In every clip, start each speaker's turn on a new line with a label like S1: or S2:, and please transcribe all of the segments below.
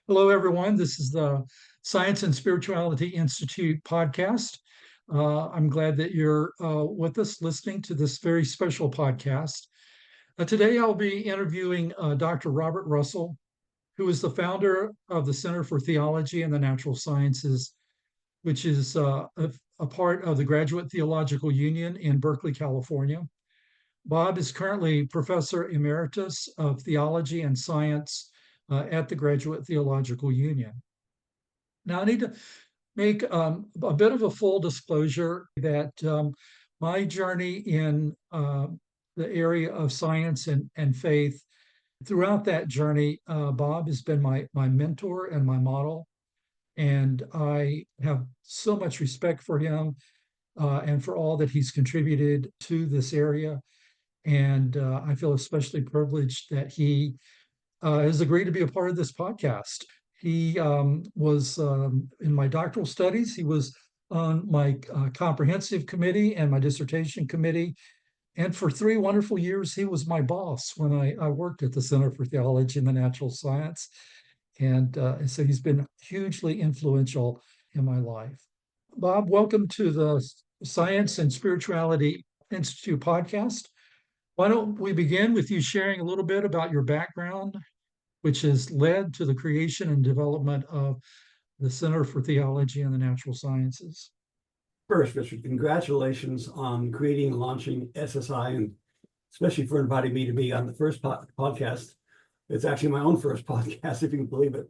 S1: Hello, everyone. This is the Science and Spirituality Institute podcast. I'm glad that you're with us listening to this very special podcast. Today, I'll be interviewing Dr. Robert Russell, who is the founder of the Center for Theology and the Natural Sciences, which is a part of the Graduate Theological Union in Berkeley, California. Bob is currently Professor Emeritus of Theology and Science at the Graduate Theological Union. Now, I need to make a bit of a full disclosure that my journey in the area of science and faith, throughout that journey, Bob has been my mentor and my model. And I have so much respect for him and for all that he's contributed to this area. And I feel especially privileged that he has agreed to be a part of this podcast. He was in my doctoral studies. He was on my comprehensive committee and my dissertation committee. And for 3 wonderful years, he was my boss when I worked at the Center for Theology and the Natural Science. And so he's been hugely influential in my life. Bob, welcome to the Science and Spirituality Institute podcast. Why don't we begin with you sharing a little bit about your background, which has led to the creation and development of the Center for Theology and the Natural Sciences.
S2: First, Richard, congratulations on creating and launching SSI, and especially for inviting me to be on the first podcast. It's actually my own first podcast, if you can believe it.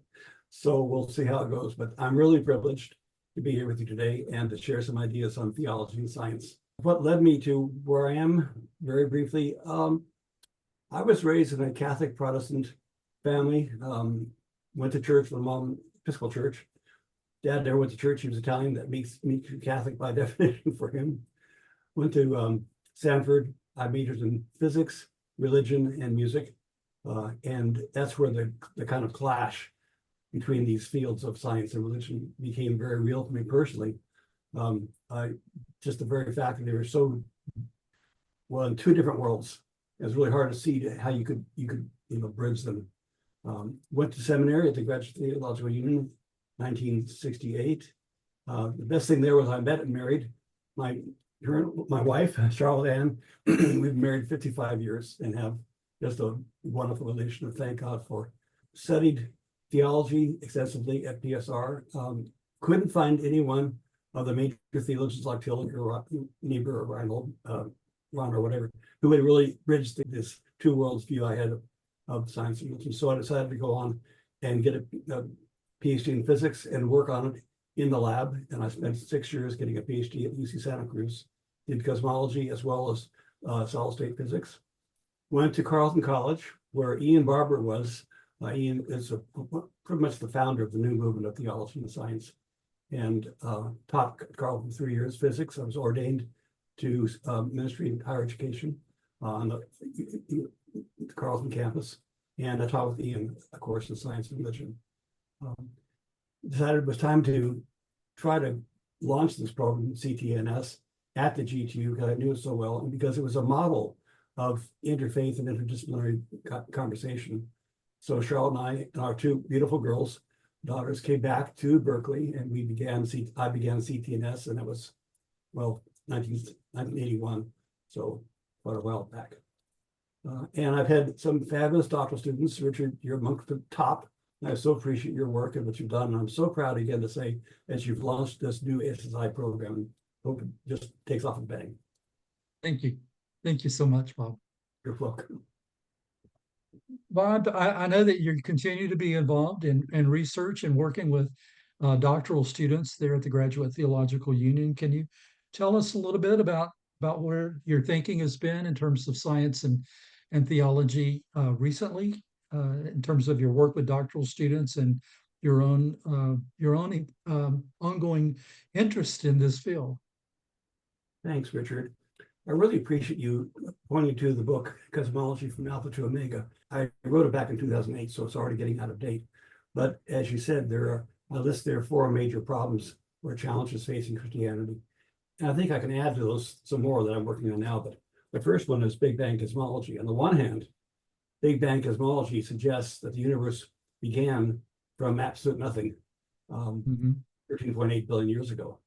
S2: So we'll see how it goes. But I'm really privileged to be here with you today and to share some ideas on theology and science. What led me to where I am, very briefly, I was raised in a Catholic Protestant family, went to church with mom, Episcopal church. Dad never went to church. He was Italian. That makes me Catholic by definition for him. Went to Stanford. I majored in physics, religion, and music. And that's where the kind of clash between these fields of science and religion became very real to me personally. Just the very fact that they were so well in two different worlds. It was really hard to see how you could bridge them. Went to seminary at the Graduate Theological Union, 1968. The best thing there was I met and married my wife, Charlotte Ann. We've been married 55 years and have just a wonderful relation to thank God for. Studied theology extensively at PSR. Couldn't find anyone of the major theologians like Tillich or Niebuhr or Randolph, Ron or whatever, who had really bridged this two worlds view I had of science and religion. So I decided to go on and get a PhD in physics and work on it in the lab. And I spent 6 years getting a PhD at UC Santa Cruz, did cosmology as well as solid state physics. Went to Carleton College, where Ian Barber was. Ian is pretty much the founder of the new movement of theology and science, and taught Carleton 3 years physics. I was ordained to ministry in higher education on the Carleton campus, and I taught with Ian, of course, in science and religion. Decided it was time to try to launch this program, CTNS, at the GTU, because I knew it so well, and because it was a model of interfaith and interdisciplinary conversation. So Charlotte and I and our two beautiful girls, daughters, came back to Berkeley, and I began CTNS, and that was, 1981, so quite a while back. And I've had some fabulous doctoral students. Richard, you're among the top. I so appreciate your work and what you've done. And I'm so proud again to say, as you've launched this new SSI program, hope it just takes off and bang.
S1: Thank you. Thank you so much, Bob.
S2: You're welcome.
S1: Bob, I know that you continue to be involved in research and working with doctoral students there at the Graduate Theological Union. Can you tell us a little bit about where your thinking has been in terms of science and theology recently, in terms of your work with doctoral students and your own ongoing interest in this field?
S2: Thanks, Richard. I really appreciate you pointing to the book, Cosmology from Alpha to Omega. I wrote it back in 2008, so it's already getting out of date. But as you said, I list there 4 major problems or challenges facing Christianity. And I think I can add to those some more that I'm working on now. But the first one is Big Bang Cosmology. On the one hand, Big Bang Cosmology suggests that the universe began from absolute nothing,
S1: Mhm.
S2: 13.8 billion years ago.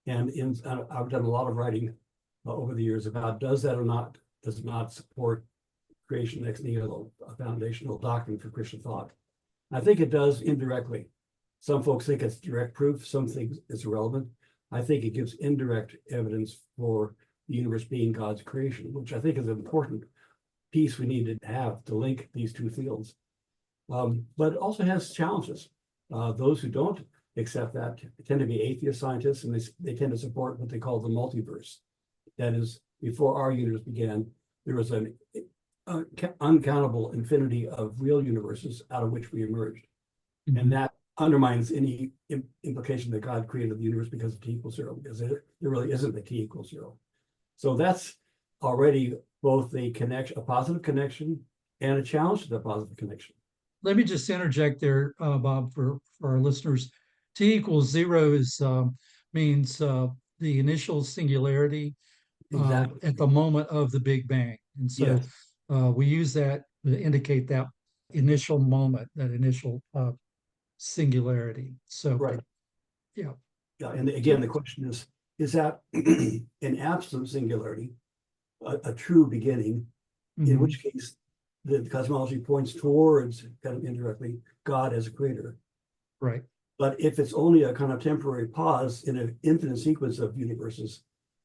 S2: And I've done a lot of writing over the years about does it not support creation ex nihilo, a foundational doctrine for Christian thought. I think it does indirectly. Some folks think it's direct proof, some think it's irrelevant. I think it gives indirect evidence for the universe being God's creation, which I think is an important piece we need to have to link these two fields. But it also has challenges. Those who don't accept that tend to be atheist scientists, and they tend to support what they call the multiverse. That is, before our universe began, there was an uncountable infinity of real universes out of which we emerged.
S1: Mhm.
S2: And that undermines any implication that God created the universe because of t equals 0, because there really isn't a t equals 0. So that's already both a positive connection and a challenge to the positive connection.
S1: Let me just interject there, Bob, for our listeners. T equals 0 means the initial singularity
S2: Exactly.
S1: at the moment of the Big Bang. And so
S2: Yes.
S1: we use that to indicate that initial moment, that initial singularity. So,
S2: Right.
S1: yeah.
S2: Yeah. And again, the question is that an absolute singularity, a true beginning, in
S1: Mhm.
S2: which case the cosmology points towards, kind of indirectly, God as a creator.
S1: Right.
S2: But if it's only a kind of temporary pause in an infinite sequence of universes,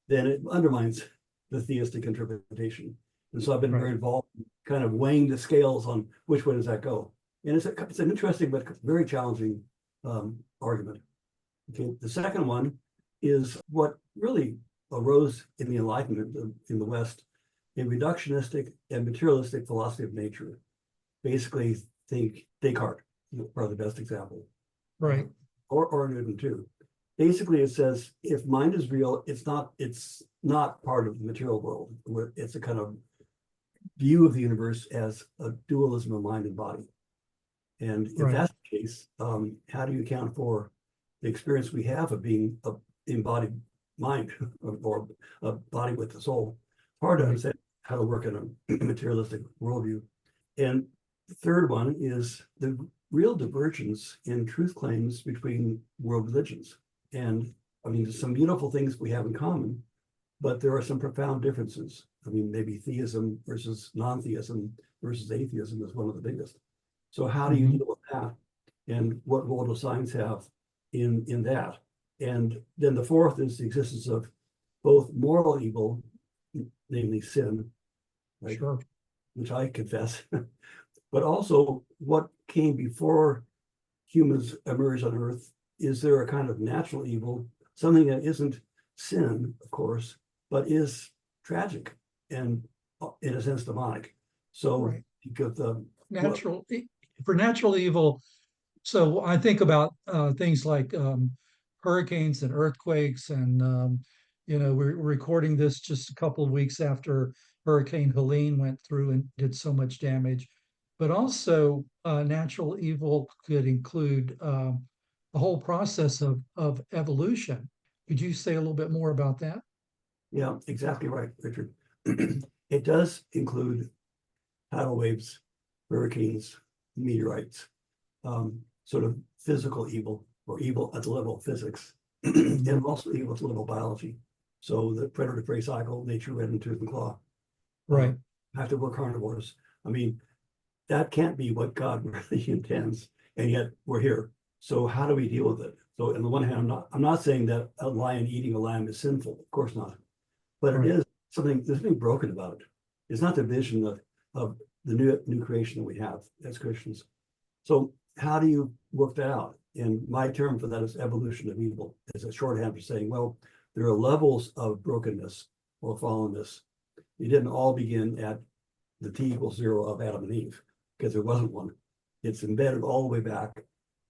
S2: then it undermines the theistic interpretation. And so I've been
S1: Right.
S2: very involved in kind of weighing the scales on which way does that go. And it's an interesting but very challenging argument. Okay, the second one is what really arose in the Enlightenment in the West, a reductionistic and materialistic philosophy of nature. Basically, think Descartes, probably the best example.
S1: Right.
S2: Or Newton too. Basically, it says if mind is real, it's not part of the material world. It's a kind of view of the universe as a dualism of mind and body. And if
S1: Right.
S2: that's the case, how do you account for the experience we have of being an embodied mind or a body with the soul? Hard to
S1: Right.
S2: understand how to work in a materialistic worldview. And the third one is the real divergence in truth claims between world religions. And I mean, there's some beautiful things we have in common, but there are some profound differences. I mean, maybe theism versus non-theism versus atheism is one of the biggest. So how do you
S1: Mhm.
S2: deal with that? And what role does science have in that? And then the fourth is the existence of both moral evil, namely sin, right?
S1: Sure.
S2: Which I confess, but also what came before humans emerged on Earth. Is there a kind of natural evil, something that isn't sin, of course, but is tragic and in a sense demonic? So
S1: Right.
S2: because
S1: For natural evil. So I think about things like hurricanes and earthquakes, and we're recording this just a couple of weeks after Hurricane Helene went through and did so much damage. But also, natural evil could include the whole process of evolution. Could you say a little bit more about that?
S2: yeah, exactly right, Richard. It does include tidal waves, hurricanes, meteorites, sort of physical evil or evil at the level of physics, and also evil at the level of biology. So the predator-prey cycle, nature red in tooth and claw.
S1: Right.
S2: Have to work carnivores. I mean, that can't be what God really intends, and yet we're here. So how do we deal with it? So on the one hand, I'm not saying that a lion eating a lamb is sinful, of course not, but it
S1: Right.
S2: is something. There's something broken about it. It's not the vision of the new creation that we have as Christians. So how do you work that out? And my term for that is evolution of evil. It's a shorthand for saying, well, there are levels of brokenness or fallenness. It didn't all begin at the t equals 0 of Adam and Eve, because there wasn't one. It's embedded all the way back.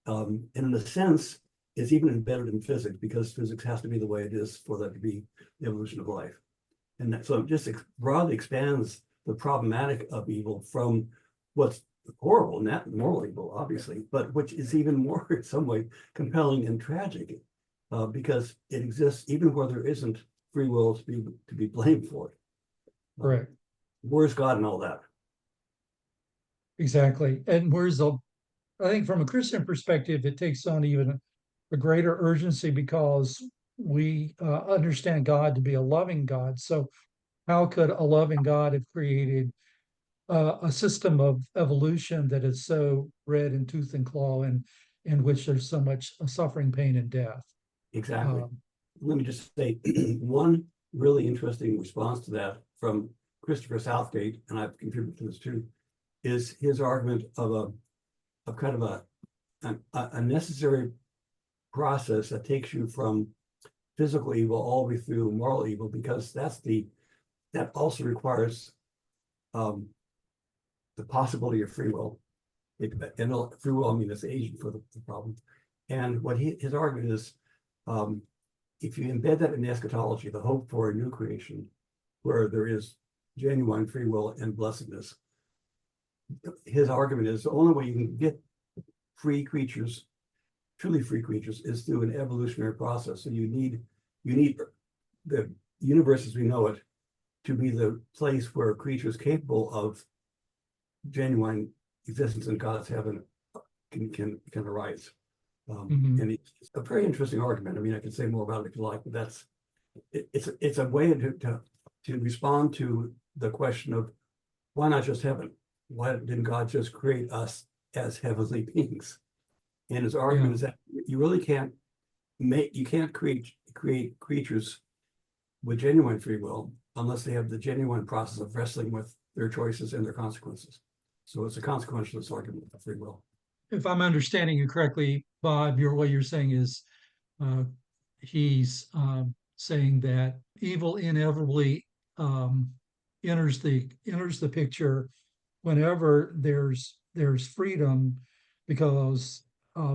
S2: And in a sense, it's even embedded in physics, because physics has to be the way it is for that to be the evolution of life. And that, so it just broadly expands the problematic of evil from what's horrible, not moral evil, obviously, but which is even more in some way compelling and tragic, because it exists even where there isn't free will to be blamed for it.
S1: Correct.
S2: Where's God in all that?
S1: exactly. And I think from a Christian perspective, it takes on even a greater urgency because we understand God to be a loving God. So how could a loving God have created a system of evolution that is so red in tooth and claw and in which there's so much suffering, pain, and death?
S2: Exactly.
S1: Um,
S2: Let me just say one really interesting response to that from Christopher Southgate, and I've contributed to this too, is his argument of kind of a necessary process that takes you from physical evil all the way through moral evil, because that also requires the possibility of free will. And free will, I mean, it's the agent for the problem. And what his argument is, if you embed that in the eschatology, the hope for a new creation, where there is genuine free will and blessedness, his argument is the only way you can get free creatures, truly free creatures, is through an evolutionary process. So you need the universe as we know it to be the place where creatures capable of genuine existence in God's heaven can arise. And it's a very interesting argument. I mean, I could say more about it if you like, but it's a way to respond to the question of why not just heaven? Why didn't God just create us as heavenly beings? And his argument is that you really can't create creatures with genuine free will unless they have the genuine process of wrestling with their choices and their consequences. So it's a consequentialist argument of free will.
S1: If I'm understanding you correctly, Bob, what you're saying is uh, he's saying that evil inevitably um, enters the picture whenever there's freedom, because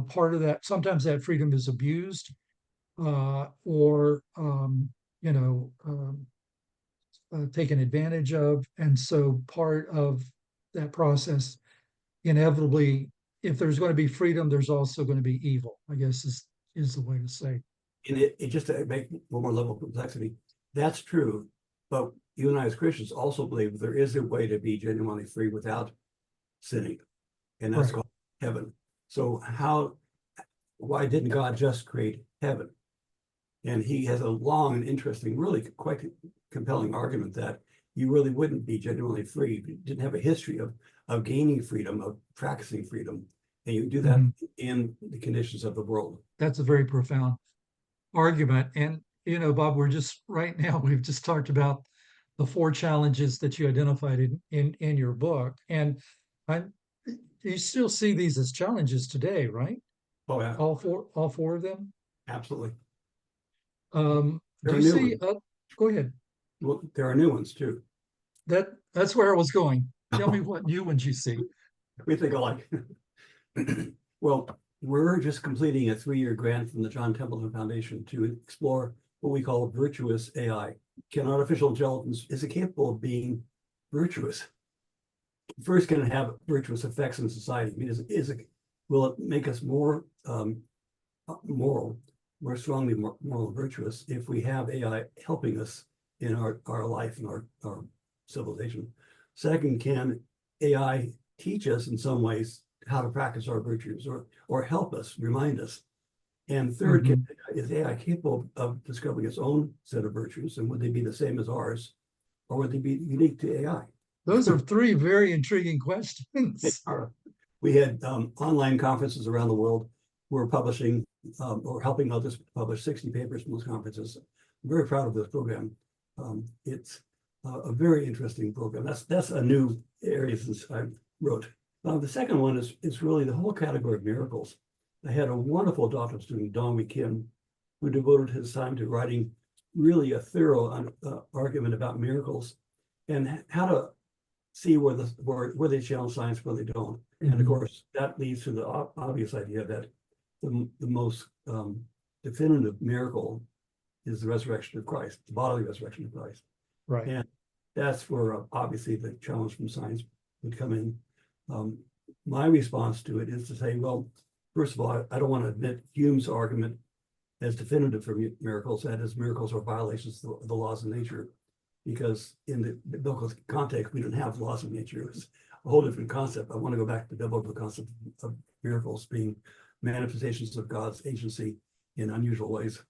S1: part of that, sometimes that freedom is abused or you know taken advantage of, and so part of that process inevitably, if there's going to be freedom, there's also going to be evil, I guess is the way to say.
S2: And it just to make one more level of complexity, that's true. But you and I as Christians also believe there is a way to be genuinely free without sinning, and that's called heaven. So why didn't God just create heaven? And he has a long and interesting, really quite compelling argument that you really wouldn't be genuinely free if you didn't have a history of gaining freedom, of practicing freedom. And you do that in the conditions of the world.
S1: That's a very profound argument. And, Bob, we've just talked about the four challenges that you identified in your book. And you still see these as challenges today, right?
S2: Oh, yeah.
S1: All four of them?
S2: Absolutely.
S1: Do
S2: There are
S1: you
S2: new
S1: see,
S2: ones.
S1: go ahead.
S2: Well, there are new ones too.
S1: That's where I was going. Tell me what new ones you see.
S2: We think alike. Well, we're just completing a 3-year grant from the John Templeton Foundation to explore what we call virtuous AI. Can artificial intelligence, is it capable of being virtuous? First, can it have virtuous effects in society? I mean, will it make us more moral, more strongly moral virtuous if we have AI helping us in our life and our civilization? Second, can AI teach us in some ways how to practice our virtues or help us, remind us? And third, is AI capable of discovering its own set of virtues, and would they be the same as ours, or would they be unique to AI?
S1: Those are three very intriguing questions.
S2: We had online conferences around the world. We're publishing or helping others publish 60 papers from those conferences. I'm very proud of this program. It's a very interesting program. That's a new area since I wrote. The second one is really the whole category of miracles. I had a wonderful doctoral student, Dong Kim, who devoted his time to writing really a thorough argument about miracles and how to see where they challenge science, where they don't. And of course, that leads to the obvious idea that the most definitive miracle is the resurrection of Christ, the bodily resurrection of Christ.
S1: Right.
S2: And that's where obviously the challenge from science would come in. My response to it is to say, well, first of all, I don't want to admit Hume's argument as definitive for miracles, that is, miracles are violations of the laws of nature, because in the biblical context, we don't have laws of nature. a whole different concept. I want to go back to the biblical concept of miracles being manifestations of God's agency in unusual ways,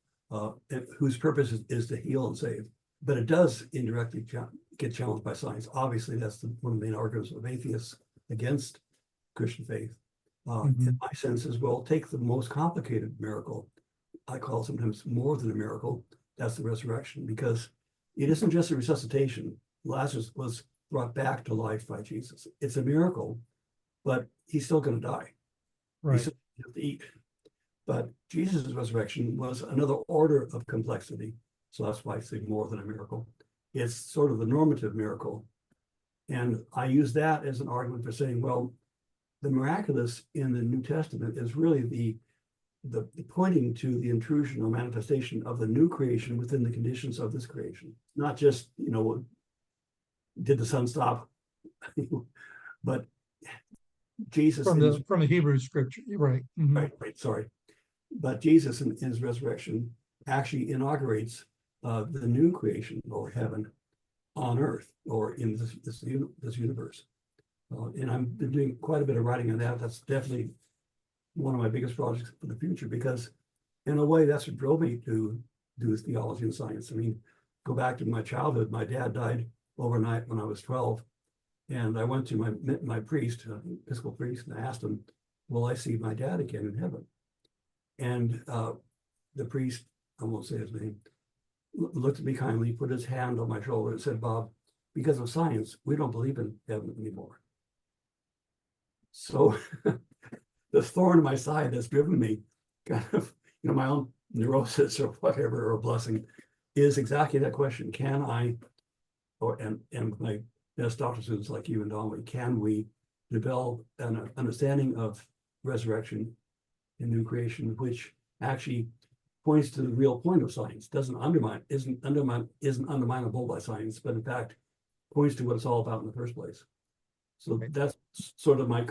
S2: whose purpose is to heal and save. But it does indirectly get challenged by science. Obviously, that's one of the main arguments of atheists against Christian faith. In my sense as well, take the most complicated miracle. I call it sometimes more than a miracle. That's the resurrection, because it isn't just a resuscitation. Lazarus was brought back to life by Jesus. It's a miracle, but he's still going to die.
S1: Right.
S2: He's still going to have to eat. But Jesus' resurrection was another order of complexity. So that's why I say more than a miracle. It's sort of the normative miracle. And I use that as an argument for saying, well, the miraculous in the New Testament is really the pointing to the intrusion or manifestation of the new creation within the conditions of this creation. Not just, did the sun stop? But Jesus
S1: from the Hebrew scripture, right?
S2: Right. Sorry, but Jesus in his resurrection actually inaugurates the new creation or heaven on earth or in this universe. And I've been doing quite a bit of writing on that. That's definitely one of my biggest projects for the future, because in a way that's what drove me to do theology and science. I mean, go back to my childhood. My dad died overnight when I was 12. And I went to my priest, Episcopal priest, and I asked him, will I see my dad again in heaven? And the priest, I won't say his name, looked at me kindly, put his hand on my shoulder and said, Bob, because of science, we don't believe in heaven anymore. So the thorn in my side that's driven me, kind of, my own neurosis or whatever, or blessing, is exactly that question. Can I, and my best doctor students like you and Donnelly, can we develop an understanding of resurrection and new creation, which actually points to the real point of science, isn't underminable by science, but in fact points to what it's all about in the first place. So that's sort of my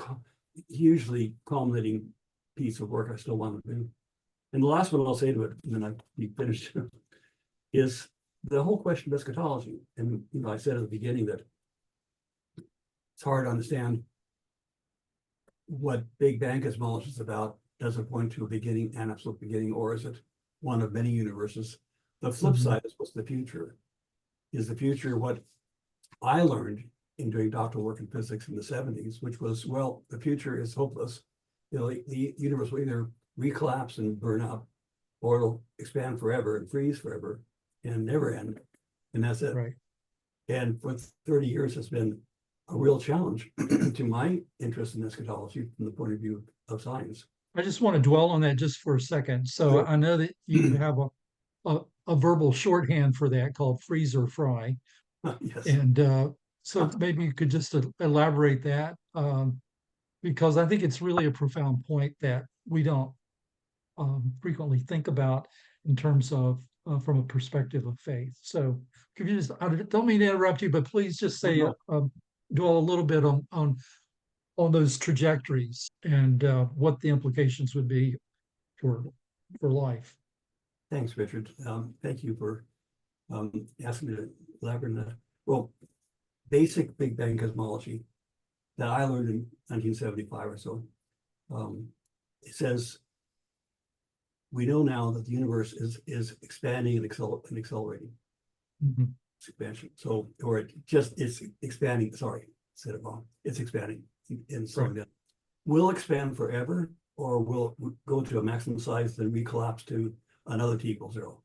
S2: hugely culminating piece of work I still want to do. And the last one I'll say to it, and then I'll be finished, is the whole question of eschatology. And I said at the beginning that it's hard to understand what Big Bang Cosmology is about. Does it point to a beginning, an absolute beginning, or is it one of many universes? The flip side is, what's the future? Is the future what I learned in doing doctoral work in physics in the 70s, which was, well, the future is hopeless. The universe will either recollapse and burn up, or it'll expand forever and freeze forever and never end. And that's it.
S1: Right.
S2: And for 30 years, it's been a real challenge to my interest in eschatology from the point of view of science.
S1: I just want to dwell on that just for a second. So
S2: Sure.
S1: I know that you have a verbal shorthand for that called freeze or fry.
S2: Yes.
S1: And so maybe you could just elaborate that, because I think it's really a profound point that we don't frequently think about in terms of from a perspective of faith. So could you just, I don't mean to interrupt you, but please just say, dwell a little bit on those trajectories and what the implications would be for life.
S2: Thanks, Richard. Thank you for asking me to elaborate on that. Well, basic Big Bang cosmology that I learned in 1975 or so, it says, we know now that the universe is expanding and accelerating. It's expansion. So, or it's expanding, sorry, said it wrong. It's expanding and slowing down. Will expand forever, or will go to a maximum size, then recollapse to another t equals 0?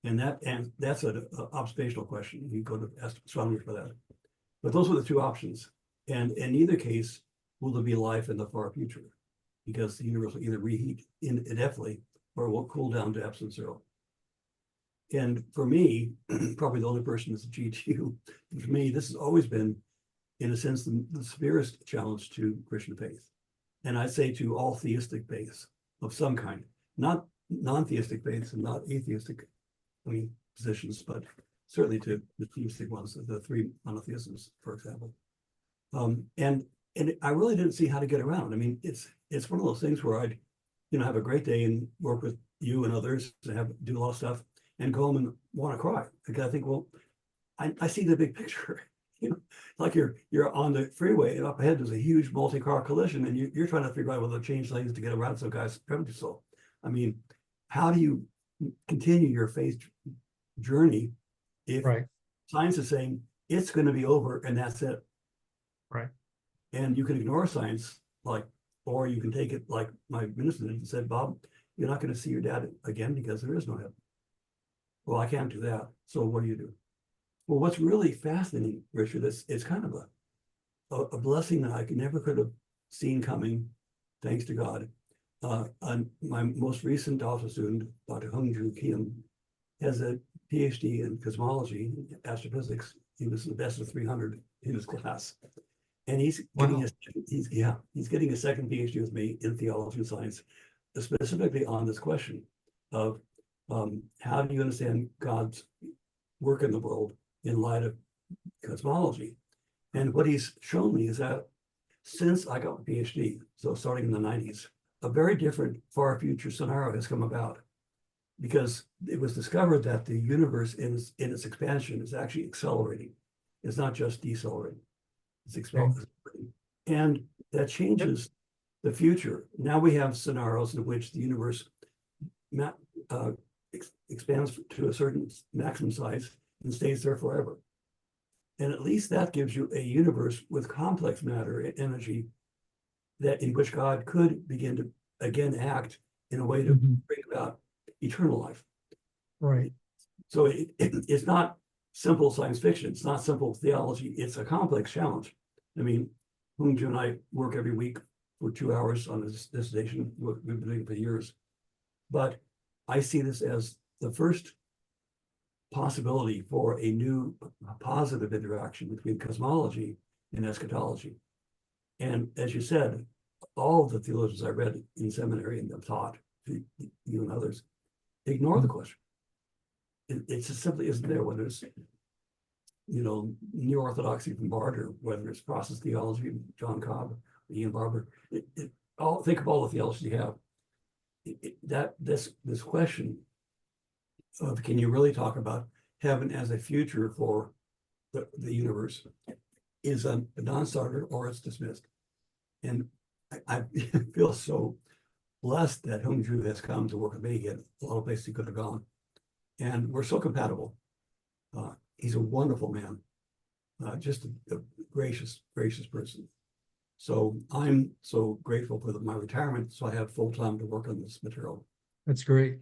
S2: And that's an observational question. You go to astronomers for that. But those are the two options. And in either case, will there be life in the far future? Because the universe will either reheat indefinitely, or will cool down to absolute 0. And for me, probably the only person that's a GTU, for me, this has always been, in a sense, the severest challenge to Christian faith. And I say to all theistic faiths of some kind, not non-theistic faiths and not atheistic positions, but certainly to the theistic ones, the three monotheisms, for example. And I really didn't see how to get around. I mean, it's one of those things where I'd have a great day and work with you and others and do a lot of stuff and go home and want to cry, because I think, well, I see the big picture. You know, like you're on the freeway and up ahead there's a huge multi-car collision, and you're trying to figure out whether to change lanes to get around some guy's driving too slow. I mean, how do you continue your faith journey if
S1: Right.
S2: science is saying it's going to be over and that's it?
S1: Right.
S2: And you can ignore science, or you can take it like my minister did and said, Bob, you're not going to see your dad again because there is no heaven. Well, I can't do that. So what do you do? Well, what's really fascinating, Richard, it's kind of a blessing that I never could have seen coming, thanks to God. My most recent doctoral student, Dr. Hung-Ju Kim, has a PhD in cosmology, astrophysics. He was the best of 300 in his class. And he's getting he's getting a second PhD with me in theology and science, specifically on this question of how do you understand God's work in the world in light of cosmology. And what he's shown me is that since I got my PhD, so starting in the 90s, a very different far future scenario has come about, because it was discovered that the universe in its expansion is actually accelerating. It's not just decelerating, it's accelerating. And that changes the future. Now we have scenarios in which the universe expands to a certain maximum size and stays there forever. And at least that gives you a universe with complex matter and energy that in which God could begin to again act in a way to bring about eternal life.
S1: Right.
S2: So it's not simple science fiction. It's not simple theology. It's a complex challenge. I mean, Hung-Ju and I work every week for 2 hours on this station. We've been doing it for years. But I see this as the first possibility for a new positive interaction between cosmology and eschatology. And as you said, all of the theologians I read in seminary and have taught, you and others, ignore the question. It just simply isn't there, whether it's, neo-orthodoxy from Barter, whether it's process theology, John Cobb, Ian Barber. Think of all the theology you have. This question of can you really talk about heaven as a future for the universe is a non-starter, or it's dismissed. And I feel so blessed that Hung-Ju has come to work with me again. A lot of places he could have gone. And we're so compatible. He's a wonderful man, just a gracious person. So I'm so grateful for my retirement, so I have full time to work on this material.
S1: That's great.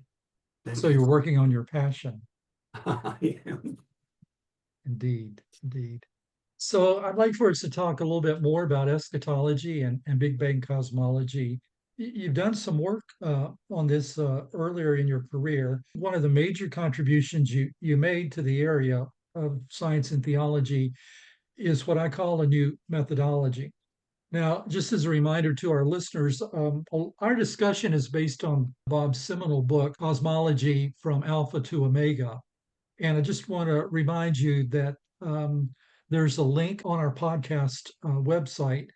S2: Thank
S1: So
S2: you.
S1: you're working on your passion.
S2: I am.
S1: Indeed. So I'd like for us to talk a little bit more about eschatology and Big Bang cosmology. You've done some work on this earlier in your career. One of the major contributions you made to the area of science and theology is what I call a new methodology. Now, just as a reminder to our listeners, our discussion is based on Bob's seminal book, Cosmology from Alpha to Omega. And I just want to remind you that there's a link on our podcast website,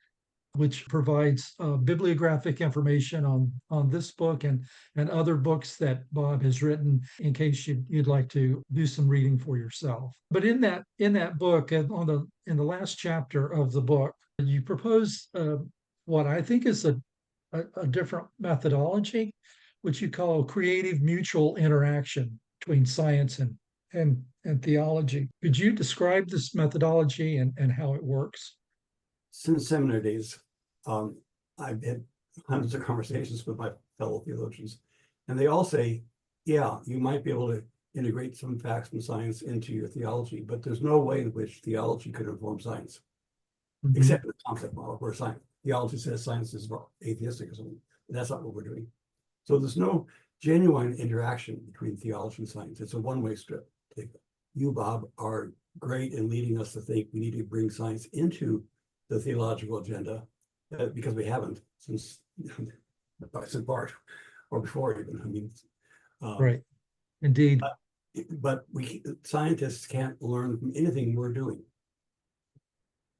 S1: which provides bibliographic information on this book and other books that Bob has written, in case you'd like to do some reading for yourself. But in that book, in the last chapter of the book, you propose what I think is a different methodology, which you call creative mutual interaction between science and theology. Could you describe this methodology and how it works?
S2: Since seminary days, I've had hundreds of conversations with my fellow theologians, and they all say, yeah, you might be able to integrate some facts from science into your theology, but there's no way in which theology could inform science, except in the concept model where theology says science is atheistic or something. That's not what we're doing. So there's no genuine interaction between theology and science. It's a one-way strip. You, Bob, are great in leading us to think we need to bring science into the theological agenda, because we haven't since Bart, or before even. I mean,
S1: right, indeed.
S2: But scientists can't learn from anything we're doing,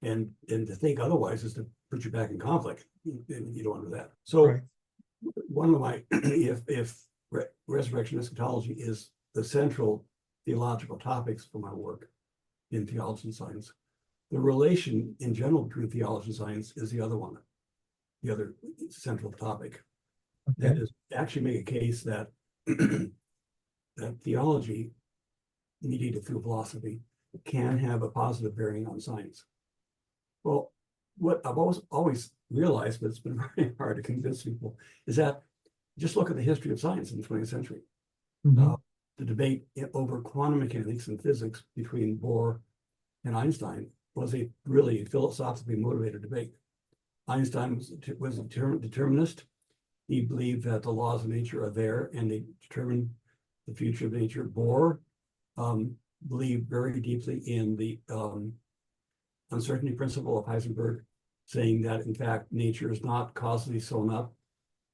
S2: and to think otherwise is to put you back in conflict. You don't want to do that. So, right. One of my if resurrection eschatology is the central theological topics for my work in theology and science, The relation in general between theology and science is the other one, the other central topic.
S1: Okay.
S2: That is actually make a case that that theology, mediated through philosophy, can have a positive bearing on science. Well, what I've always realized, but it's been very hard to convince people, is that just look at the history of science in the 20th century.
S1: Mhm.
S2: The debate over quantum mechanics and physics between Bohr and Einstein was a really philosophically motivated debate. Einstein was a determinist. He believed that the laws of nature are there and they determine the future of nature. Bohr believed very deeply in the uncertainty principle of Heisenberg, saying that in fact nature is not causally sewn up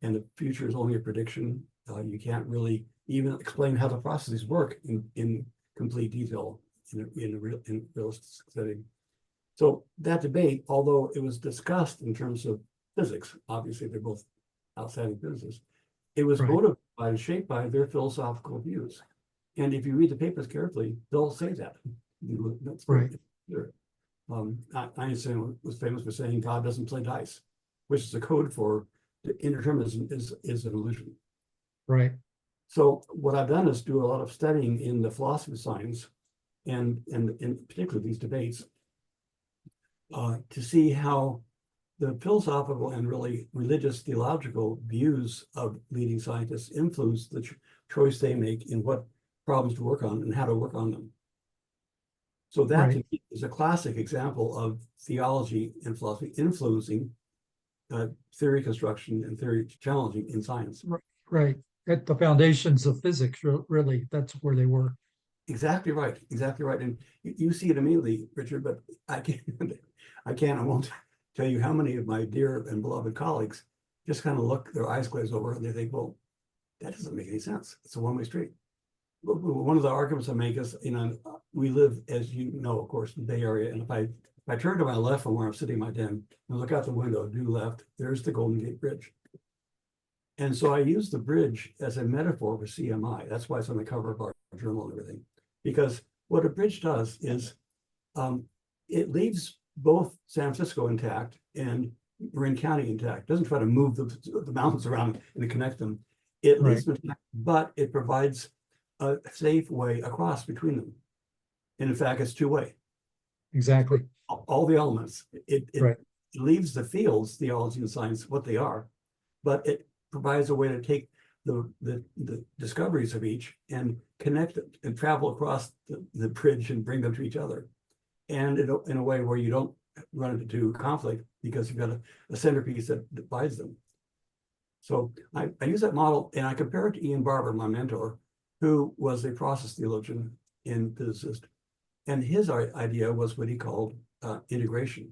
S2: and the future is only a prediction. You can't really even explain how the processes work in complete detail in a realistic setting. So that debate, although it was discussed in terms of physics, obviously they're both outstanding physicists, it was
S1: Right.
S2: motivated and shaped by their philosophical views. And if you read the papers carefully, they'll say that. That's very clear. Einstein was famous for saying God doesn't play dice, which is a code for indeterminism is an illusion.
S1: Right.
S2: So what I've done is do a lot of studying in the philosophy of science and in particular these debates to see how the philosophical and really religious theological views of leading scientists influence the choice they make in what problems to work on and how to work on them. So that to me is a classic example of theology and philosophy influencing theory construction and theory challenging in science.
S1: Right. At the foundations of physics, really, that's where they were.
S2: Exactly right. Exactly right. And you see it immediately, Richard, but I won't tell you how many of my dear and beloved colleagues just kind of look, their eyes glaze over and they think, well, that doesn't make any sense. It's a one-way street. One of the arguments I make is, we live, as you know, of course, in the Bay Area. And if I turn to my left from where I'm sitting in my den and look out the window, due left, there's the Golden Gate Bridge. And so I use the bridge as a metaphor for CMI. That's why it's on the cover of our journal and everything. Because what a bridge does is it leaves both San Francisco intact and Marin County intact. It doesn't try to move the mountains around and connect them. It leaves them intact, but it provides a safe way across between them. And in fact, it's two-way.
S1: Exactly.
S2: All the elements. It leaves the fields, theology and science, what they are, but it provides a way to take the discoveries of each and connect it and travel across the bridge and bring them to each other. And in a way where you don't run into conflict because you've got a centerpiece that divides them. So I use that model and I compare it to Ian Barber, my mentor, who was a process theologian and physicist. And his idea was what he called integration,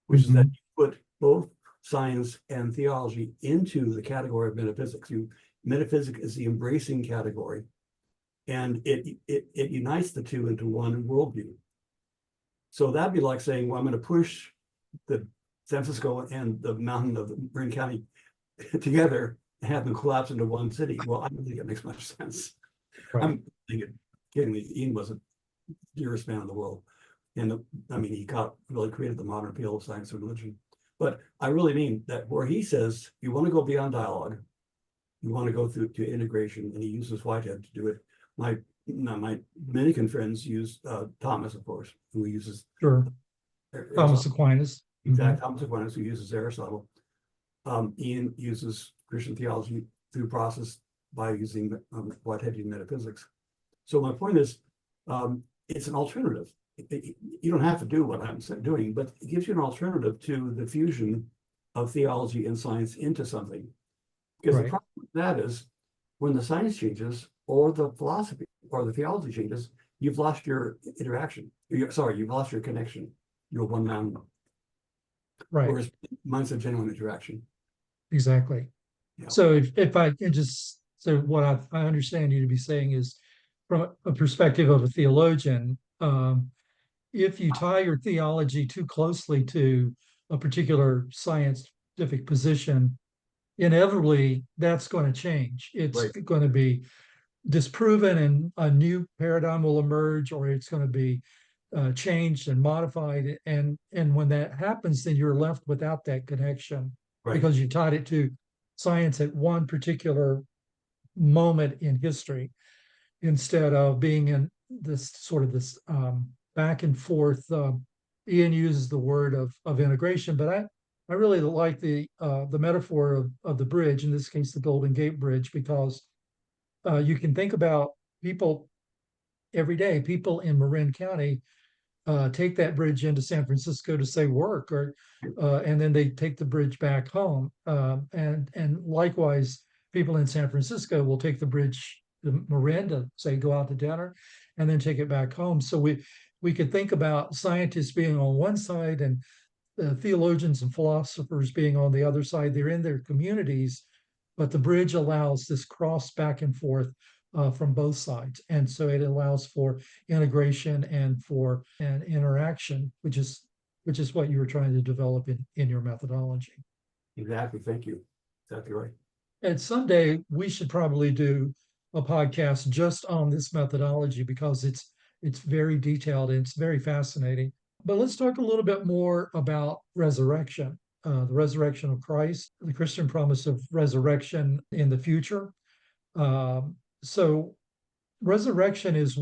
S2: which is that you put both science and theology into the category of metaphysics. Metaphysics is the embracing category, and it unites the two into one worldview. So that'd be like saying, well, I'm going to push the San Francisco and the mountain of Marin County together and have them collapse into one city. Well, I don't think it makes much sense. I'm thinking, kiddingly, Ian was the dearest man in the world. And he really created the modern field of science and religion. But I really mean that where he says, you want to go beyond dialogue, you want to go through to integration, and he uses Whitehead to do it. My Dominican friends use Thomas, of course, who uses
S1: Thomas Aquinas.
S2: Exactly, Thomas Aquinas, who uses Aristotle. Ian uses Christian theology through process by using Whiteheadian metaphysics. So my point is, it's an alternative. You don't have to do what I'm doing, but it gives you an alternative to the fusion of theology and science into something. Because the problem with that is when the science changes or the philosophy or the theology changes, you've lost your interaction. You've lost your connection. You're one man.
S1: Right.
S2: Whereas mine's a genuine interaction.
S1: Exactly. Yeah. So if I can just, so what I understand you to be saying is from a perspective of a theologian, if you tie your theology too closely to a particular scientific position, inevitably that's going to change. It's going to be disproven and a new paradigm will emerge, or it's going to be changed and modified, and when that happens, then you're left without that connection
S2: Right.
S1: because you tied it to science at one particular moment in history instead of being in this sort of this back and forth. Ian uses the word of integration, but I really like the metaphor of the bridge, in this case the Golden Gate Bridge, because you can think about people every day. People in Marin County take that bridge into San Francisco to say work, or and then they take the bridge back home. And likewise, people in San Francisco will take the bridge to Marin to say go out to dinner, and then take it back home. So we could think about scientists being on one side and theologians and philosophers being on the other side. They're in their communities, but the bridge allows this cross back and forth from both sides, and so it allows for integration and for an interaction, which is what you were trying to develop in your methodology.
S2: Exactly. Thank you. Exactly right.
S1: And someday we should probably do a podcast just on this methodology because it's very detailed and it's very fascinating. But let's talk a little bit more about resurrection, the resurrection of Christ, the Christian promise of resurrection in the future. So resurrection is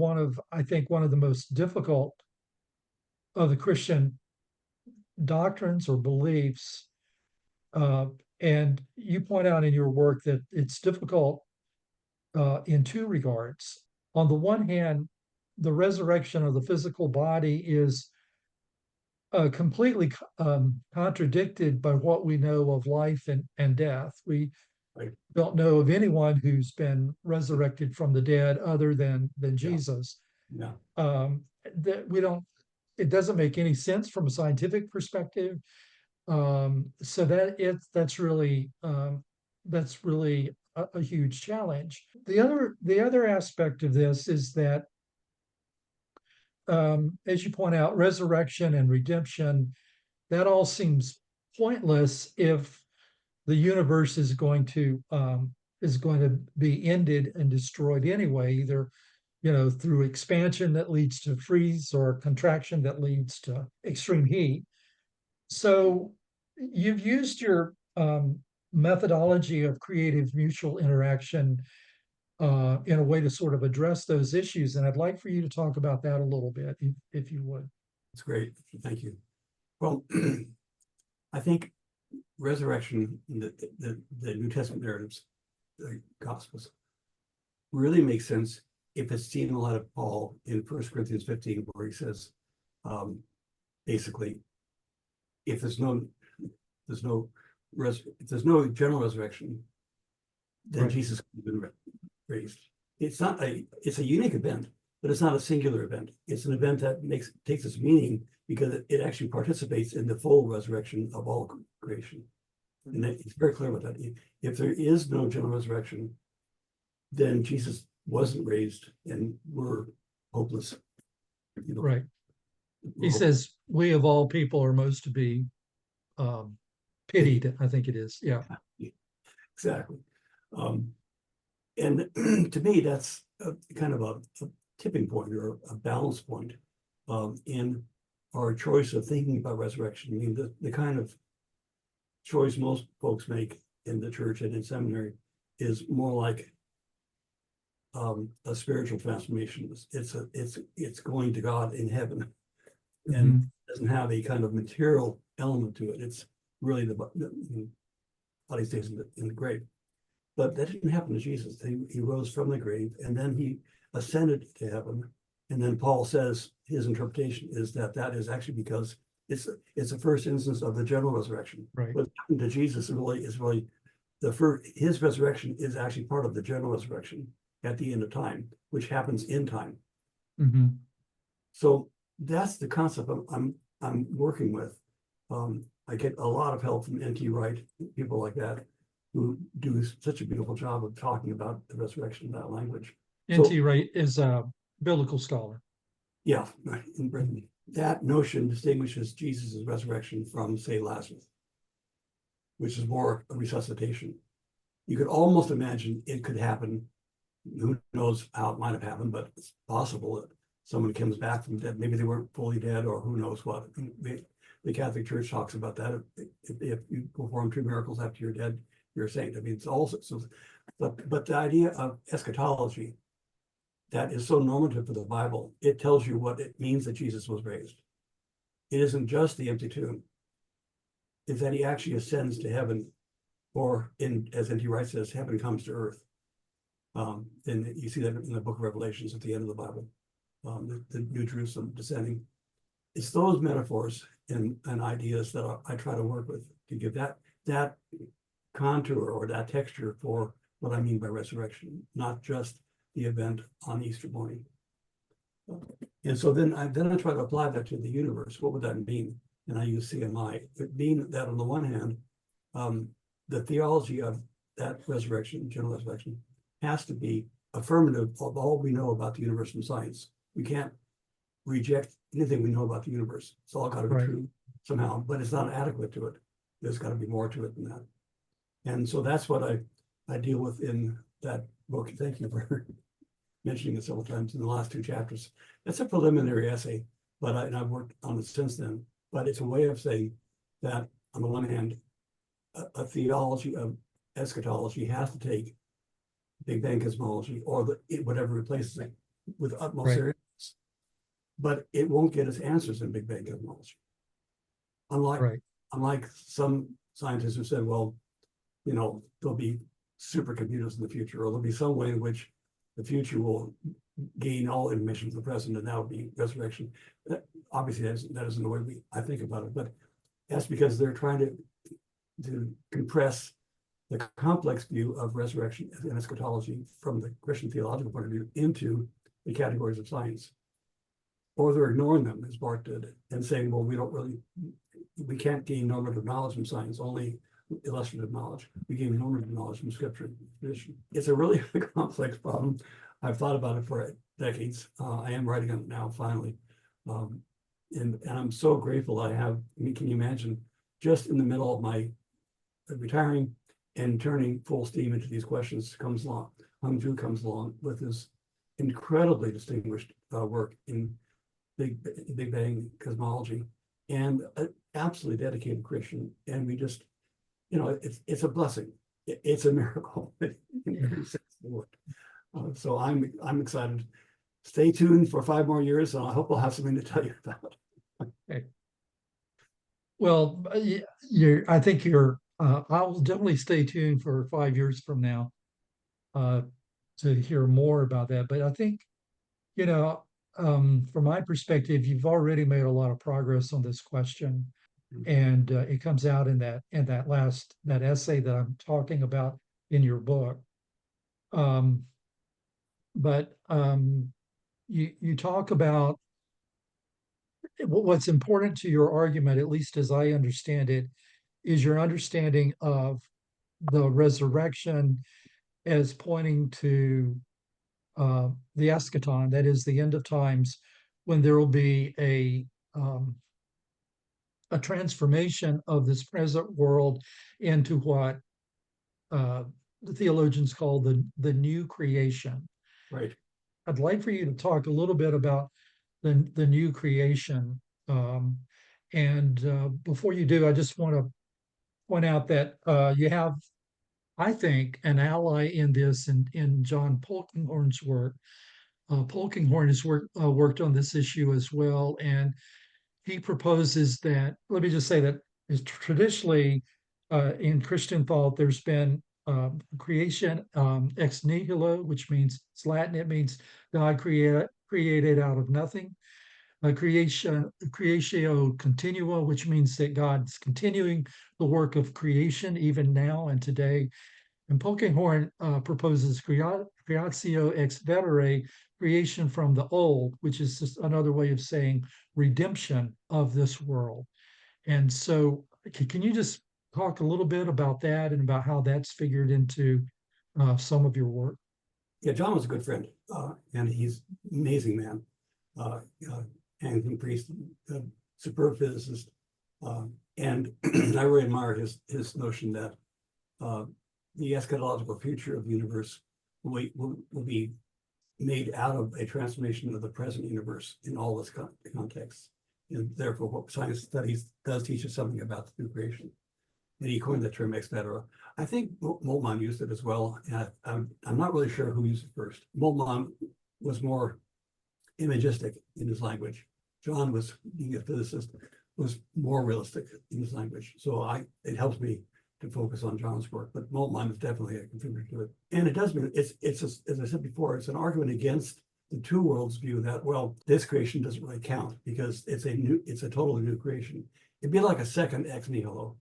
S1: I think, one of the most difficult of the Christian doctrines or beliefs. And you point out in your work that it's difficult in two regards. On the one hand, the resurrection of the physical body is completely contradicted by what we know of life and death. We
S2: Right.
S1: don't know of anyone who's been resurrected from the dead other than Jesus.
S2: Yeah.
S1: That we don't. It doesn't make any sense from a scientific perspective. So that's really a huge challenge. The other aspect of this is that, as you point out, resurrection and redemption, that all seems pointless if the universe is going to be ended and destroyed anyway, either through expansion that leads to freeze or contraction that leads to extreme heat. So you've used your methodology of creative mutual interaction in a way to sort of address those issues, and I'd like for you to talk about that a little bit, if you would.
S2: That's great. Thank you. Well, I think resurrection, the New Testament narratives, the Gospels, really makes sense if it's seen in the light of Paul in 1 Corinthians 15, where he says, basically, if there's no general resurrection, then
S1: Right.
S2: Jesus has been raised. It's a unique event, but it's not a singular event. It's an event that takes its meaning because it actually participates in the full resurrection of all creation. And it's very clear about that. If there is no general resurrection, then Jesus wasn't raised and we're hopeless.
S1: Right. He says, we of all people are most to be pitied, I think it is. Yeah.
S2: Exactly. And to me, that's kind of a tipping point or a balance point in our choice of thinking about resurrection. I mean, the kind of choice most folks make in the church and in seminary is more like a spiritual transformation. It's going to God in heaven, and doesn't have a kind of material element to it. It's really the body stays in the grave. But that didn't happen to Jesus. He rose from the grave, and then he ascended to heaven. And then Paul says his interpretation is that is actually because it's the first instance of the general resurrection.
S1: Right.
S2: What happened to Jesus is really his resurrection is actually part of the general resurrection at the end of time, which happens in time.
S1: Mm-hmm.
S2: So that's the concept I'm working with. I get a lot of help from N.T. Wright, people like that, who do such a beautiful job of talking about the resurrection in that language.
S1: N.T. Wright is a biblical scholar.
S2: Yeah, in Britain. That notion distinguishes Jesus' resurrection from, say, Lazarus, which is more a resuscitation. You could almost imagine it could happen. Who knows how it might have happened, but it's possible someone comes back from dead. Maybe they weren't fully dead, or who knows what. The Catholic Church talks about that. If you perform 2 miracles after you're dead, you're a saint. I mean, it's also so. But the idea of eschatology that is so normative for the Bible, it tells you what it means that Jesus was raised. It isn't just the empty tomb. It's that he actually ascends to heaven, or as N.T. Wright says, heaven comes to earth. And you see that in the book of Revelations at the end of the Bible, the New Jerusalem descending. It's those metaphors and ideas that I try to work with to give that contour or that texture for what I mean by resurrection, not just the event on Easter morning. And so then I try to apply that to the universe. What would that mean? And I use CMI. It means that on the one hand, the theology of that resurrection, general resurrection, has to be affirmative of all we know about the universe from science. We can't reject anything we know about the universe. It's all got to be true somehow, but it's not adequate to it. There's got to be more to it than that. And so that's what I deal with in that book. Thank you for mentioning it several times in the last 2 chapters. It's a preliminary essay, but I've worked on it since then. But it's a way of saying that, on the one hand, a theology of eschatology has to take Big Bang Cosmology or whatever replaces it with utmost seriousness. But it won't get us answers in Big Bang Cosmology. Unlike some scientists who said, well, there'll be supercomputers in the future, or there'll be some way in which the future will gain all information from the present, and that will be resurrection. Obviously, that isn't the way I think about it, but that's because they're trying to compress the complex view of resurrection and eschatology from the Christian theological point of view into the categories of science. Or they're ignoring them, as Bart did, and saying, well, we can't gain normative knowledge from science, only illustrative knowledge. We gain normative knowledge from scripture and tradition. It's a really complex problem. I've thought about it for decades. I am writing on it now, finally. And I'm so grateful can you imagine, just in the middle of my retiring and turning full steam into these questions comes along, Hung Ju comes along with his incredibly distinguished work in Big Bang Cosmology, and an absolutely dedicated Christian. And we just, it's a blessing. It's a miracle in every sense of the word. So I'm excited. Stay tuned for 5 more years, and I hope I'll have something to tell you about.
S1: Okay. Well, I think I'll definitely stay tuned for 5 years from now to hear more about that. But I think, from my perspective, you've already made a lot of progress on this question, and it comes out in that essay that I'm talking about in your book. But you talk about what's important to your argument, at least as I understand it, is your understanding of the resurrection as pointing to the eschaton, that is the end of times, when there will be a transformation of this present world into what the theologians call the new creation.
S2: Right.
S1: I'd like for you to talk a little bit about the new creation. And before you do, I just want to point out that you have, I think, an ally in this in John Polkinghorne's work. Polkinghorne has worked on this issue as well, and he proposes that, let me just say that is traditionally in Christian thought, there's been creation ex nihilo, which means, it's Latin, it means God created out of nothing. Creatio continua, which means that God's continuing the work of creation even now and today. And Polkinghorne proposes creatio ex vettere, creation from the old, which is just another way of saying redemption of this world. And so can you just talk a little bit about that and about how that's figured into some of your work?
S2: Yeah, John was a good friend, and he's an amazing man. Anglican priest, superb physicist, and I really admire his notion that the eschatological future of the universe will be made out of a transformation of the present universe in all its contexts. And therefore, what science studies does teach us something about the new creation. And he coined the term ex vetera. I think Moltmann used it as well. And I'm not really sure who used it first. Moltmann was more imagistic in his language. John was, being a physicist, was more realistic in his language. So it helps me to focus on John's work, but Moltmann is definitely a contributor to it. And it does mean as I said before, it's an argument against the two worlds view that, well, this creation doesn't really count because it's a totally new creation. It'd be like a second ex nihilo.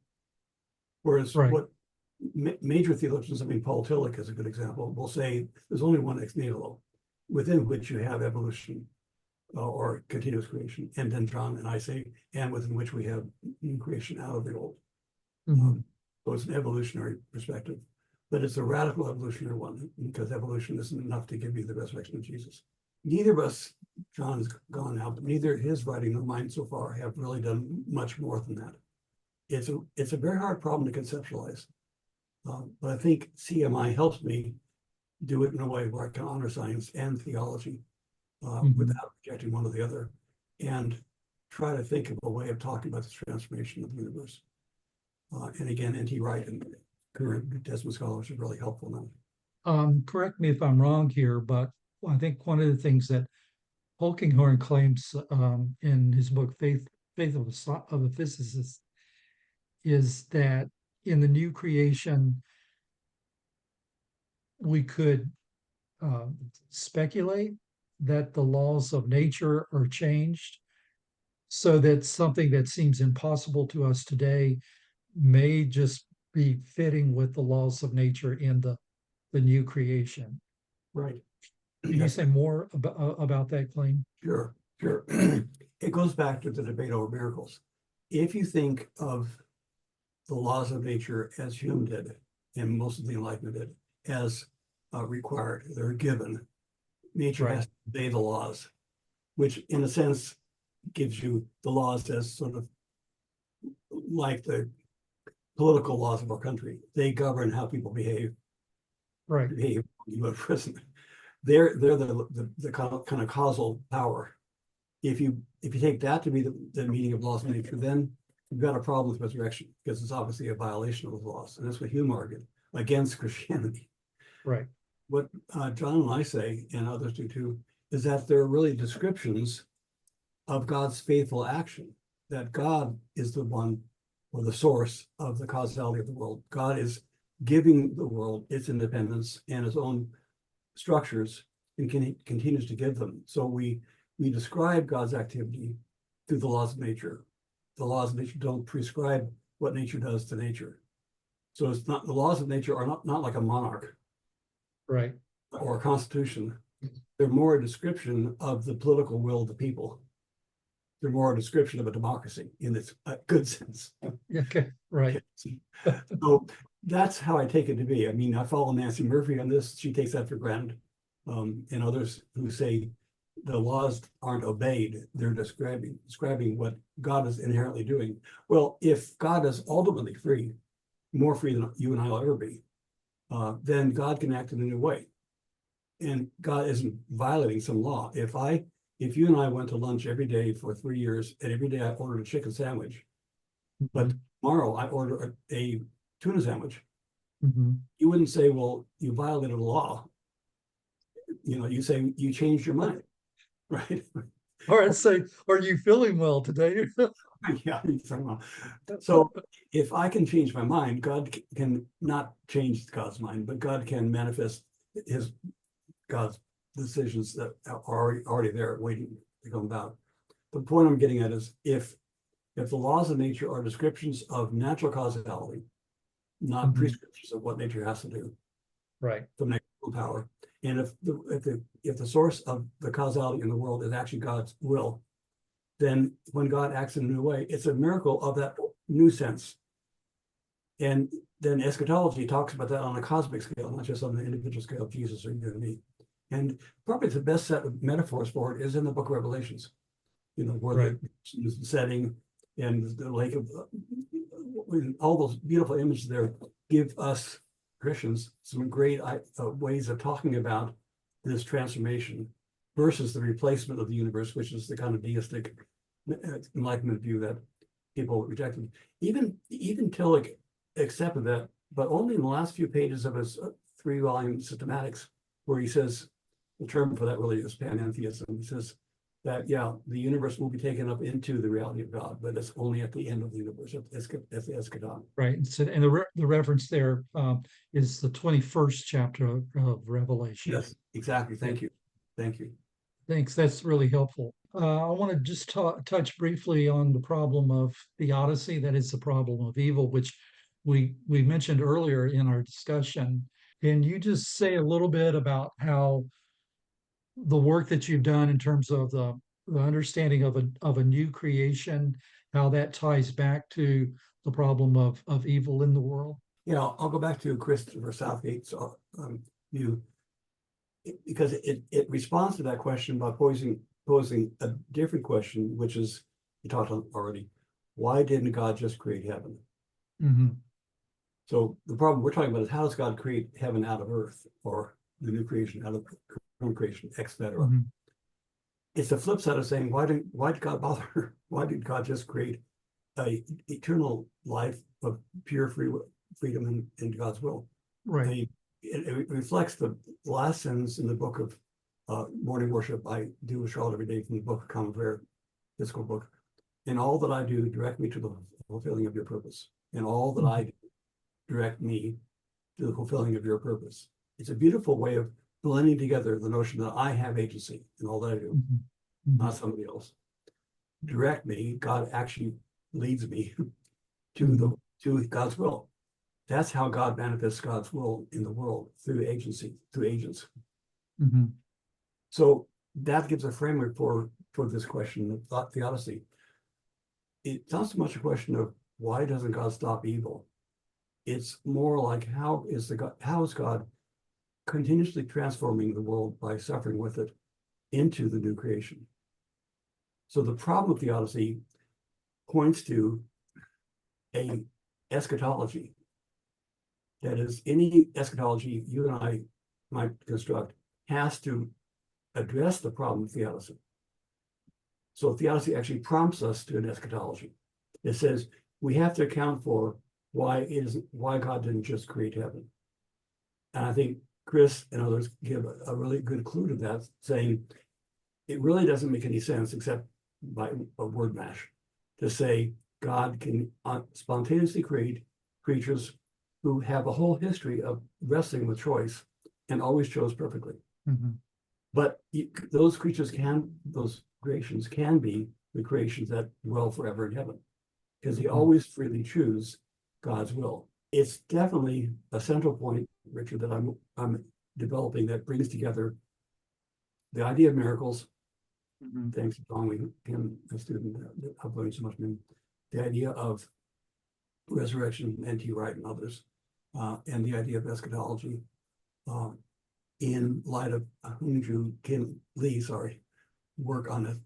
S2: Whereas what major theologians, I mean, Paul Tillich is a good example, will say there's only one ex nihilo within which you have evolution or continuous creation. And then John and I say, and within which we have new creation out of the old. So it's an evolutionary perspective, but it's a radical evolutionary one because evolution isn't enough to give you the resurrection of Jesus. Neither of us, John's gone now, but neither his writing nor mine so far have really done much more than that. It's a very hard problem to conceptualize, but I think CMI helps me do it in a way where I can honor science and theology without rejecting one or the other, and try to think of a way of talking about this transformation of the universe. And again, N.T. Wright and current New Testament scholars are really helpful now.
S1: Correct me if I'm wrong here, but I think one of the things that Polkinghorne claims in his book Faith of a Physicist is that in the new creation we could speculate that the laws of nature are changed so that something that seems impossible to us today may just be fitting with the laws of nature in the new creation.
S2: Right.
S1: Can you say more about that claim?
S2: Sure. It goes back to the debate over miracles. If you think of the laws of nature as Hume did, and most of the Enlightenment did, as required, they're given, nature has to obey the laws, which in a sense gives you the laws as sort of like the political laws of our country. They govern how people behave. Behave when you go to prison. They're the kind of causal power. If you take that to be the meaning of laws of nature, then you've got a problem with resurrection because it's obviously a violation of those laws, and that's what Hume argued against Christianity.
S1: Right.
S2: What John and I say, and others do too, is that there are really descriptions of God's faithful action. That God is the one or the source of the causality of the world. God is giving the world its independence and its own structures, and continues to give them. So we describe God's activity through the laws of nature. The laws of nature don't prescribe what nature does to nature. So it's not, the laws of nature are not like a monarch,
S1: right,
S2: or a constitution. They're more a description of the political will of the people. They're more a description of a democracy in its good sense.
S1: Okay, right.
S2: So that's how I take it to be. I mean, I follow Nancy Murphy on this. She takes that for granted. And others who say the laws aren't obeyed, they're describing what God is inherently doing. Well, if God is ultimately free, more free than you and I will ever be, then God can act in a new way. And God isn't violating some law. If you and I went to lunch every day for 3 years, and every day I ordered a chicken sandwich, but tomorrow I order a tuna sandwich, you wouldn't say, well, you violated a law. You know, you say you changed your mind, right?
S1: Or I'd say, are you feeling well today?
S2: Yeah. So if I can change my mind, God can not change God's mind, but God can manifest God's decisions that are already there waiting to come about. The point I'm getting at is if the laws of nature are descriptions of natural causality, not prescriptions of what nature has to do,
S1: right,
S2: from natural power, and if the source of the causality in the world is actually God's will, then when God acts in a new way, it's a miracle of that new sense. And then eschatology talks about that on a cosmic scale, not just on the individual scale of Jesus or you and me. And probably the best set of metaphors for it is in the book of Revelations, you know, where the setting and the lake of all those beautiful images there give us Christians some great ways of talking about this transformation versus the replacement of the universe, which is the kind of deistic Enlightenment view that people rejected. Even Tillich accepted that, but only in the last few pages of his 3-volume systematics, where he says, the term for that really is panentheism. He says that, yeah, the universe will be taken up into the reality of God, but it's only at the end of the universe, at the eschaton.
S1: Right. And so, and the reference there is the 21st chapter of Revelation.
S2: Yes, exactly. Thank you. Thank you.
S1: Thanks. That's really helpful. I want to just touch briefly on the problem of theodicy, that is the problem of evil, which we mentioned earlier in our discussion. Can you just say a little bit about how the work that you've done in terms of the understanding of a new creation, how that ties back to the problem of evil in the world?
S2: You know, I'll go back to Christopher Southgate's view, because it responds to that question by posing a different question, which is, you talked on already, why didn't God just create heaven?
S1: Mm-hmm.
S2: So the problem we're talking about is, how does God create heaven out of earth, or the new creation out of creation, etc.
S1: Mm-hmm.
S2: It's the flip side of saying, why did God bother? Why did God just create a eternal life of pure freedom in God's will?
S1: Right.
S2: It reflects the last sentence in the book of morning worship I do with Charlotte every day, from the Book of Common Prayer, physical book. In all that I do, direct me to the fulfilling of your purpose. In all that I do, direct me to the fulfilling of your purpose. It's a beautiful way of blending together the notion that I have agency in all that I do, not somebody else. Direct me, God actually leads me to God's will. That's how God manifests God's will in the world, through agency, through agents.
S1: Mm-hmm.
S2: So that gives a framework for this question of theodicy. It's not so much a question of why doesn't God stop evil. It's more like, how is God continuously transforming the world by suffering with it into the new creation? So the problem of theodicy points to a eschatology. That is, any eschatology you and I might construct has to address the problem of theodicy. So theodicy actually prompts us to an eschatology. It says we have to account for why God didn't just create heaven. And I think Chris and others give a really good clue to that, saying it really doesn't make any sense, except by a word mash, to say God can spontaneously create creatures who have a whole history of wrestling with choice and always chose perfectly.
S1: Mm-hmm.
S2: But those creations those creations can be the creations that dwell forever in heaven, because they always freely choose God's will. It's definitely a central point, Richard, that I'm developing, that brings together the idea of miracles.
S1: Mm-hmm.
S2: Thanks to John, him, a student, I've learned so much from him. The idea of resurrection, N.T. Wright and others, and the idea of eschatology, in light of Kim Lee's work on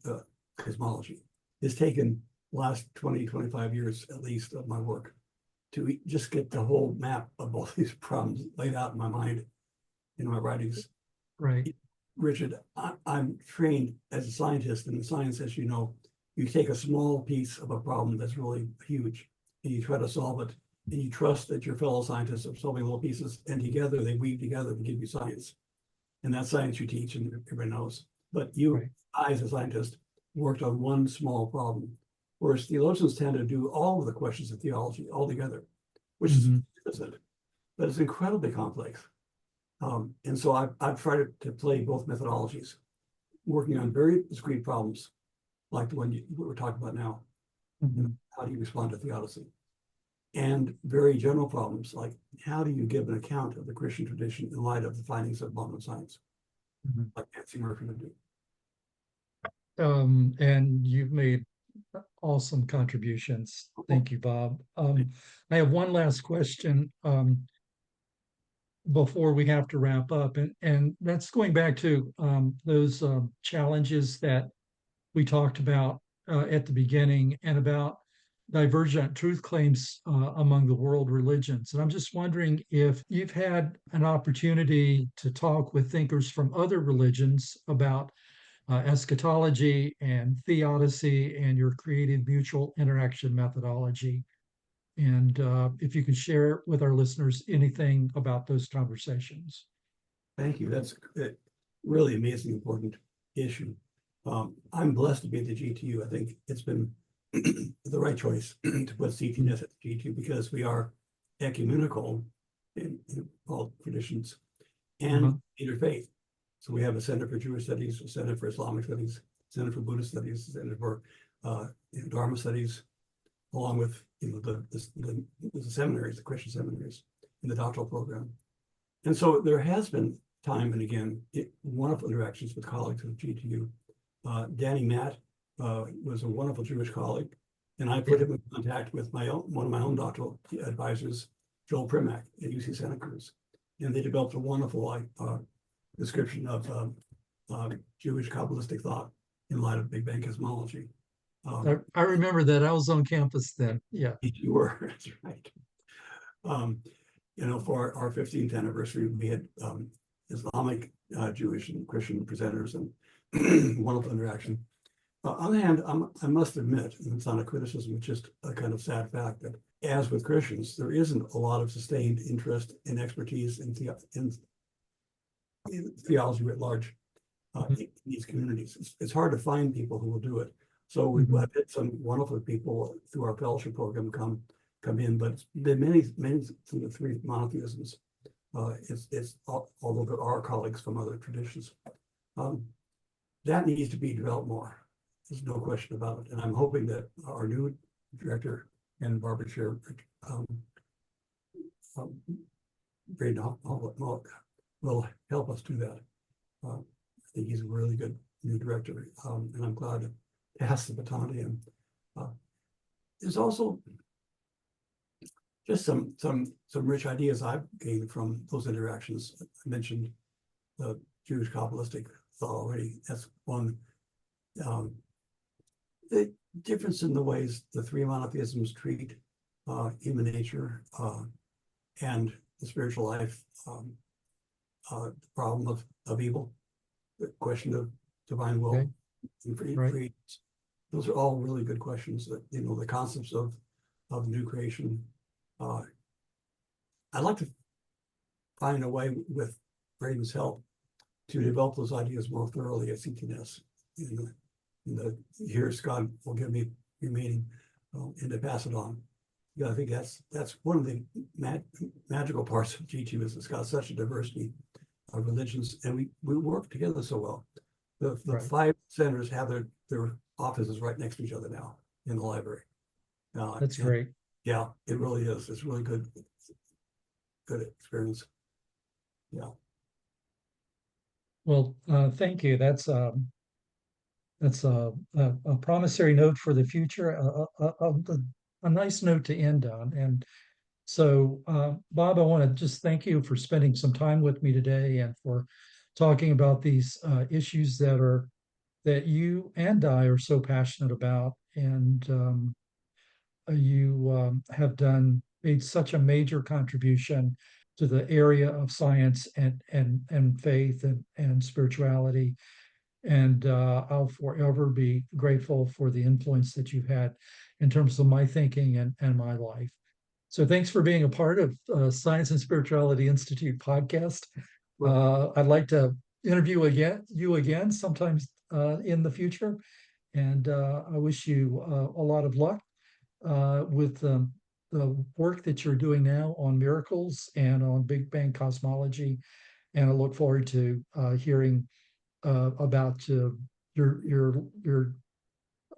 S2: cosmology. It's taken last 20, 25 years at least of my work to just get the whole map of all these problems laid out in my mind, in my writings.
S1: Right.
S2: Richard, I'm trained as a scientist, and in science, as you know, you take a small piece of a problem that's really huge, and you try to solve it, and you trust that your fellow scientists are solving little pieces, and together they weave together to give you science. And that's science you teach, and everybody knows. But I, as a scientist, worked on one small problem, whereas theologians tend to do all of the questions of theology all together, which is innocent, but it's incredibly complex. And so I've tried to play both methodologies, working on very discrete problems, like the one we're talking about now. How do you respond to theodicy? And very general problems, like how do you give an account of the Christian tradition in light of the findings of modern science, like Nancy Murphy would do.
S1: And you've made awesome contributions. Thank you, Bob. I have one last question before we have to wrap up, and that's going back to those challenges that we talked about at the beginning, and about divergent truth claims among the world religions. And I'm just wondering if you've had an opportunity to talk with thinkers from other religions about eschatology and theodicy and your creative mutual interaction methodology. And if you could share with our listeners anything about those conversations.
S2: Thank you. That's a really amazing, important issue. I'm blessed to be at the GTU. I think it's been the right choice to put CTNS at the GTU because we are ecumenical in all traditions and interfaith. So we have a Center for Jewish Studies, a Center for Islamic Studies, Center for Buddhist Studies, a Center for Dharma Studies, along with the seminaries, the Christian seminaries in the doctoral program. And so there has been time and again, wonderful interactions with colleagues at GTU. Danny Matt was a wonderful Jewish colleague, and I put him in contact with one of my own doctoral advisors, Joel Primack at UC Santa Cruz. And they developed a wonderful description of Jewish Kabbalistic thought in light of Big Bang Cosmology.
S1: I remember that. I was on campus then. Yeah.
S2: You were, that's right. For our 15th anniversary, we had Islamic, Jewish, and Christian presenters and wonderful interaction. On the other hand, I must admit, and it's not a criticism, it's just a kind of sad fact that as with Christians, there isn't a lot of sustained interest and expertise in theology writ large in these communities. It's hard to find people who will do it. So we've had some wonderful people through our fellowship program come in, but there are many from the three monotheisms. Although there are colleagues from other traditions, that needs to be developed more. There's no question about it. And I'm hoping that our new director and Barbara Chair, Braden will help us do that. I think he's a really good new director, and I'm glad to pass the baton to him. There's also just some rich ideas I've gained from those interactions. I mentioned the Jewish Kabbalistic thought already. That's one. The difference in the ways the three monotheisms treat human nature and the spiritual life, the problem of evil, the question of divine will, and free. Those are all really good questions. That the concepts of new creation. I'd like to find a way with Braden's help to develop those ideas more thoroughly at CTNS. Here's God will give me remaining and to pass it on. I think that's one of the magical parts of GTU is it's got such a diversity of religions, and we work together so well. The 5 centers have their offices right next to each other now in the library.
S1: That's great.
S2: Yeah, it really is. It's really good experience. Yeah.
S1: Well, thank you. That's a promissory note for the future, a nice note to end on. And so, Bob, I want to just thank you for spending some time with me today and for talking about these issues that you and I are so passionate about. And you have made such a major contribution to the area of science and faith and spirituality. And I'll forever be grateful for the influence that you've had in terms of my thinking and my life. So thanks for being a part of Science and Spirituality Institute podcast. I'd like to interview you again sometimes in the future. And I wish you a lot of luck with the work that you're doing now on miracles and on Big Bang Cosmology. And I look forward to hearing about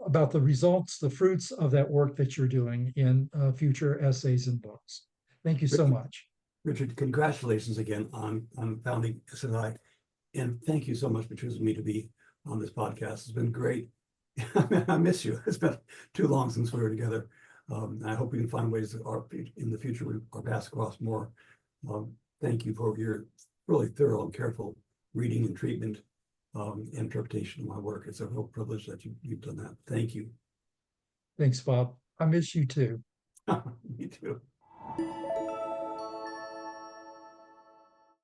S1: about the results, the fruits of that work that you're doing in future essays and books. Thank you so much.
S2: Richard, congratulations again on founding SNI. And thank you so much for choosing me to be on this podcast. It's been great. I miss you. It's been too long since we were together. I hope we can find ways that in the future our paths cross more. Thank you for your really thorough and careful reading and treatment interpretation of my work. It's a real privilege that you've done that. Thank you.
S1: Thanks, Bob. I miss you too.
S2: Me too.